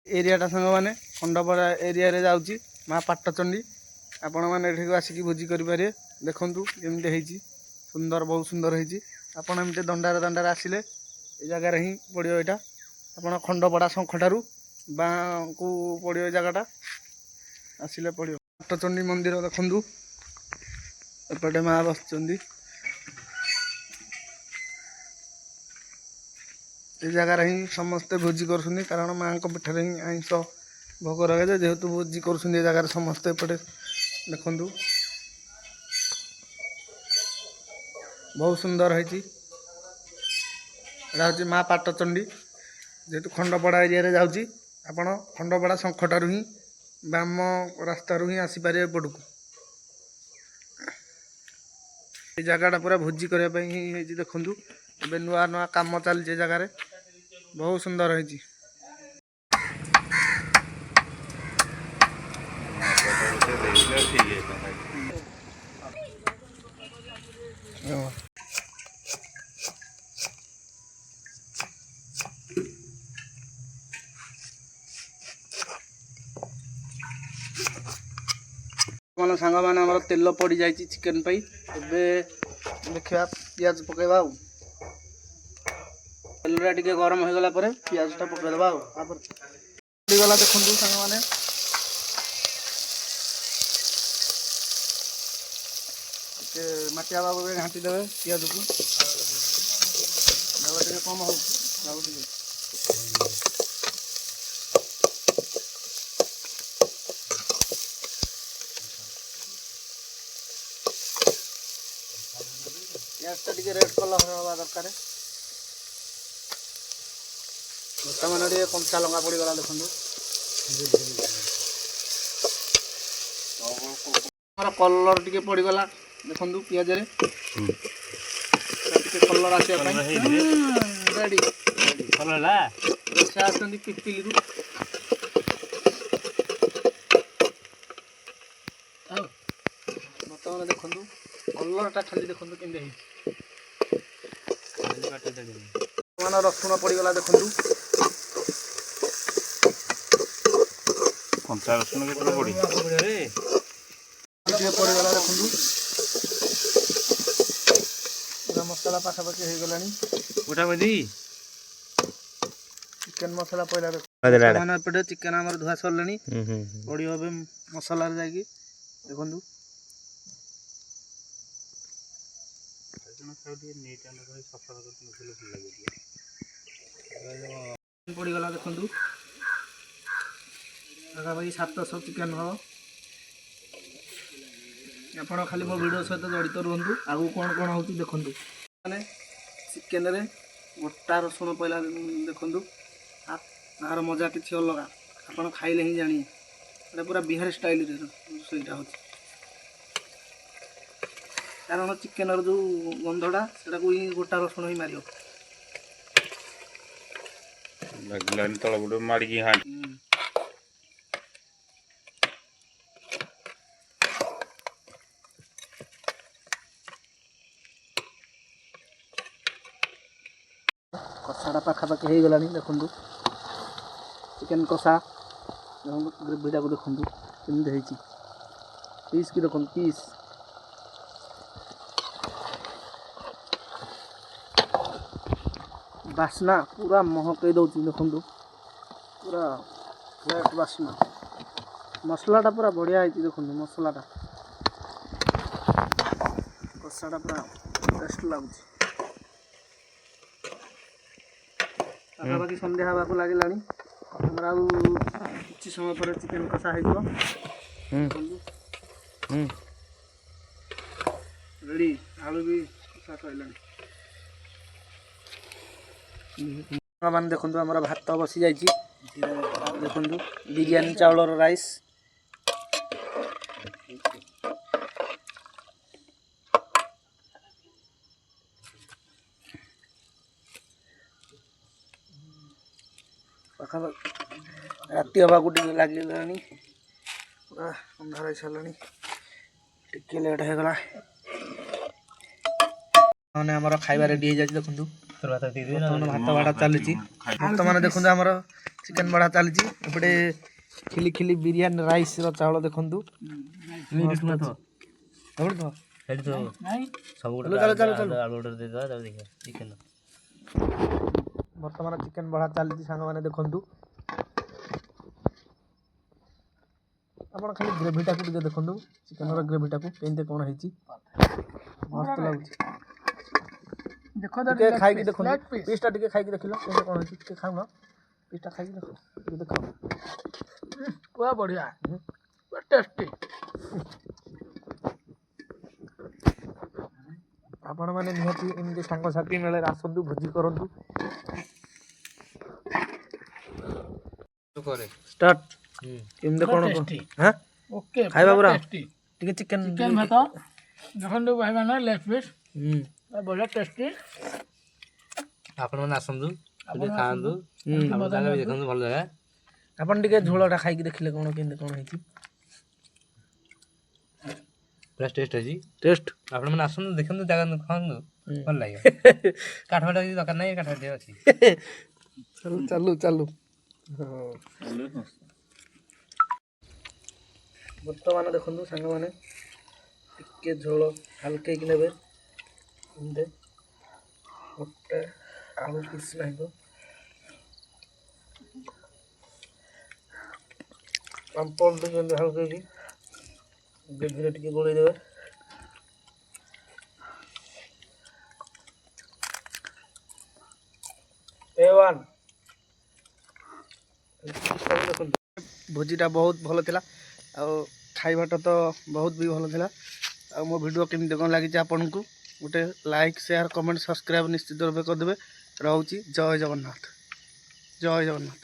एरियाटा सांग मैंने खंडपड़ा एरिया रे जाऊँगी माँ पाटचंडी आपण मैंने आसिक भोजी करें देखु केमती सुंदर बहुत सुंदर होती आपड़ एमती दंडार दंडार आसिले ये जगार ही पड़ो यहाँ आप खंडपड़ा शंखठारू बाँ को पड़ो जगटा आसिले पड़ो पाटचंडी मंदिर देखु एपटे माँ बस ये जगार ही समस्ते भोजी कर कारण माँ पीठर ही आईष भोग लगे जेहेतु भोजी कर जगार समस्ते एपटे देखु बहुत सुंदर है हूँ माँ पाटचंडी जेहेतु खंडपड़ा एरिया जाऊँगी आपण खंडपड़ा शंखठारू ही बाम रास्तारू ही आसीपारे एपटू ये जगटा पूरा भोजी करने ही देखु ए नुआ नुआ कम चलती जगार बहुत सुंदर है मन सांग मैंने आम तेल पड़ जाए चिकेन देखा पियाज पकेबा तेलटा टे गरम हो गला पियाजटा पकईदे पड़गला देखु सांग मैंने मटिया बाबू घाटी देवे पियाज को कम हो पियाजटा टे रेड कलर हवा दरकार बर्तमान टे कंचा लंका पड़गला देखु कलर टे पड़गला देखु पियाज कलर आसवाई पिपिली बर्तमान देखु कलरटा खाली देखु केमती रसुण पड़गला देखु कंचा रसुण के पड़गला देखु मसला पाखापाखि हो गला चिकेन मसला पहला एपटे चिकेन आम धुआ सरले पड़ो ए मसलार जा देखु पड़गला देखु पाखापाखि 700 चिकेन हम आप खाली मो वीडियो सहित जड़ित रुहतु आगू कौन कौन हो देखु मैंने चिकेन रे गोटा रसुण पहला देखु तार मजा किसी अलग आप खाइले ही जानिए पूरा बिहार स्टाइल रोसईटा हो कारण चिकेन जो गंधटा से गोटा रसुण ही मार तल मारिकी हाँ कषाटा पाखापाखि हो गला देखु चिकेन कषा ग्रेवीटा को देखु केमती पीस की देखो पीस बास्ना पूरा महकई दौर देखु पूरा फ्रेश बास्ना मसलाटा पूरा बढ़िया है देखु मसलाटा कषाटा पूरा टेस्ट लगुच पाखापाखि सन्ध्या हाँक लगे कि समय पर चिकेन कषा हो रेडी आलू भी कषा सैला मान देखु आम भात बसी जा देखु बिरियानी चाउलर राइस राति हवा को लगे पूरा अंधार हो सारे टे लेट हो गला आमर खाଇବା रेडी हो जाए देखु ବର୍ତ୍ତମାନ ଭାତ ବାଢ଼ା ଚାଲିଛି। ବର୍ତ୍ତମାନ ଦେଖନ୍ତୁ ଆମର ଚିକେନ ବାଢ଼ା ଚାଲିଛି। ଏପଟେ ଖିଲି ଖିଲି ବିରିୟାନୀ ରାଇସ୍ର ଚାଉଳ ଦେଖନ୍ତୁ। ବର୍ତ୍ତମାନ ଚିକେନ ବଢ଼ା ଚାଲିଛି ସାଙ୍ଗମାନେ ଦେଖନ୍ତୁ। ଆପଣ ଖାଲି ଗ୍ରେଭିଟାକୁ ଟିକେ ଦେଖନ୍ତୁ, ଚିକେନର ଗ୍ରେଭିଟାକୁ କେମିତି କ'ଣ ହେଇଛି, ମସ୍ତ ଲାଗୁଛି। ଟିକେ ଖାଇକି ଦେଖନ୍ତୁ, ପିସ୍ଟା ଟିକେ ଖାଇକି ଦେଖିଲ କେମିତି କ'ଣ ହେଇଛି। ଟିକେ ଖାଉନ, ପିସ୍ଟା ଖାଇକି ଦେଖ, ଟିକେ ଦେଖ। ପୁରା ବଢ଼ିଆ, ପୁରା ଟେଷ୍ଟି। ଆପଣମାନେ ନିହାତି ଏମିତି ସାଙ୍ଗସାଥି ମେଳରେ ଆସନ୍ତୁ, ଭୋଜି କରନ୍ତୁ। ଷ୍ଟାର୍ଟ। କେମିତି କ'ଣ ହାଁ ଓକେ ଖାଇବା ପୁରା ଟେଷ୍ଟି। ଟିକେ ଚିକେନ ଚିକେନ ଭାତ ଦେଖନ୍ତୁ ଭାଇମାନେ ଲେଗ୍ ପିସ୍ ବଢ଼ିଆ ଟେଷ୍ଟି। ଆପଣମାନେ ଆସନ୍ତୁ ଟିକେ ଖାଆନ୍ତୁ, ଜାଗା ବି ଦେଖନ୍ତୁ, ଭଲ ଜାଗା। ଆପଣ ଟିକେ ଝୋଳଟା ଖାଇକି ଦେଖିଲେ କ'ଣ କେମିତି କ'ଣ ହେଇଛି। ପୁରା ଟେଷ୍ଟ ଅଛି। ଟେଷ୍ଟ ଆପଣମାନେ ଆସନ୍ତୁ, ଦେଖନ୍ତୁ, ଜାଗା ଖାଆନ୍ତୁ, ଭଲ ଲାଗିବ। କାଠ ଫାଟ କିଛି ଦରକାର ନାହିଁ, କାଠ ଫାଟ ଅଛି। ଚାଲୁ ଚାଲୁ ଚାଲୁ। ବର୍ତ୍ତମାନ ଦେଖନ୍ତୁ ସାଙ୍ଗମାନେ, ଟିକେ ଝୋଳ ହାଲକେଇକି ନେବେ। ଏମିତି ଗୋଟେ ଆଳୁ ପିସ୍ ନାହିଁ ତ, ପାମ୍ପଡ଼ ଟିକେ ଏମିତି ହାଲକେଇକି ଗ୍ରେଭିରେ ଟିକେ ଗୋଳେଇ ଦେବେ। ଦେଖନ୍ତୁ ଭୋଜିଟା ବହୁତ ଭଲ ଥିଲା, ଆଉ ଖାଇବାଟା ତ ବହୁତ ବି ଭଲ ଥିଲା। ଆଉ ମୋ ଭିଡ଼ିଓ କେମିତି କ'ଣ ଲାଗିଛି ଆପଣଙ୍କୁ ଗୋଟେ ଲାଇକ୍, ସେୟାର, କମେଣ୍ଟ, ସବସ୍କ୍ରାଇବ୍ ନିଶ୍ଚିତ ରୂପେ କରିଦେବେ। ରହୁଛି। ଜୟ ଜଗନ୍ନାଥ, ଜୟ ଜଗନ୍ନାଥ।